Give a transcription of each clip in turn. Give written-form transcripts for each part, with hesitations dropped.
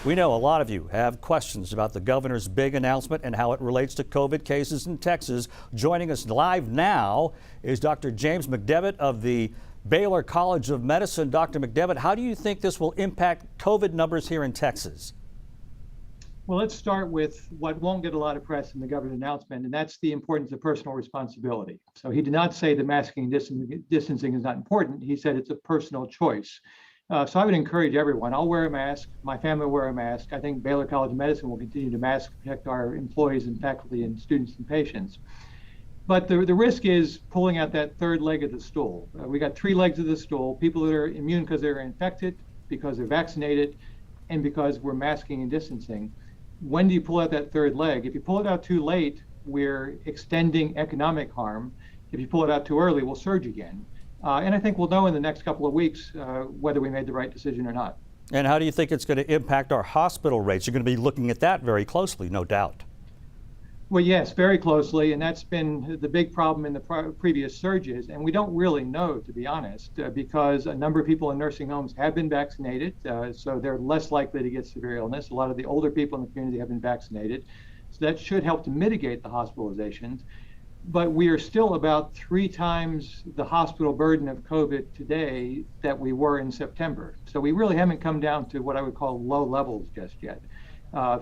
We know a lot of you have questions about the governor's big announcement and how it relates to COVID cases in Texas. Joining us live now is Dr. James McDeavitt of the Baylor College of Medicine. Dr. McDeavitt, how do you think this will impact COVID numbers here in Texas? Well, let's start with what won't get a lot of press in the governor's announcement, and that's the importance of personal responsibility. So he did not say that masking and distancing is not important. He said it's a personal choice. So I would encourage everyone. I'll wear a mask. My family will wear a mask. I think Baylor College of Medicine will continue to mask protect our employees and faculty and students and patients. But the risk is pulling out that third leg of the stool. We got three legs of the stool: people that are immune because they're infected, because they're vaccinated, and because we're masking and distancing. When do you pull out that third leg? If you pull it out too late, we're extending economic harm. If you pull it out too early, we'll surge again. And I think we'll know in the next couple of weeks whether we made the right decision or not. And how do you think it's going to impact our hospital rates? You're going to be looking at that very closely, no doubt. Well, yes, very closely. And that's been the big problem in the previous surges. And we don't really know, to be honest, because a number of people in nursing homes have been vaccinated. So they're less likely to get severe illness. A lot of the older people in the community have been vaccinated. So that should help to mitigate the hospitalizations. But we are still about 3 times the hospital burden of COVID today that we were in September. So we really haven't come down to what I would call low levels just yet.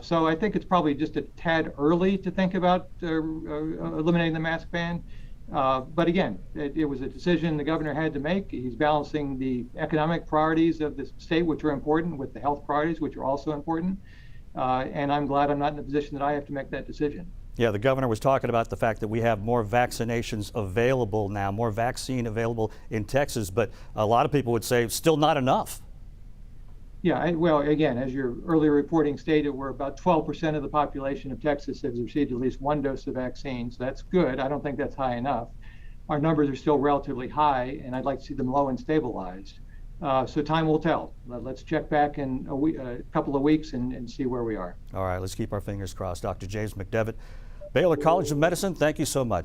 So I think it's probably just a tad early to think about eliminating the mask ban. But again, it was a decision the governor had to make. He's balancing the economic priorities of the state, which are important, with the health priorities, which are also important. And I'm glad I'm not in a position that I have to make that decision. Yeah, the governor was talking about the fact that we have more vaccinations available now, more vaccine available in Texas, but a lot of people would say still not enough. Yeah, well, again, as your earlier reporting stated, we're about 12% of the population of Texas has received at least one dose of vaccine, so that's good. I don't think that's high enough. Our numbers are still relatively high, and I'd like to see them low and stabilized. So time will tell. Let's check back in a couple of weeks and see where we are. All right, let's keep our fingers crossed. Dr. James McDeavitt, Baylor College of Medicine, thank you so much.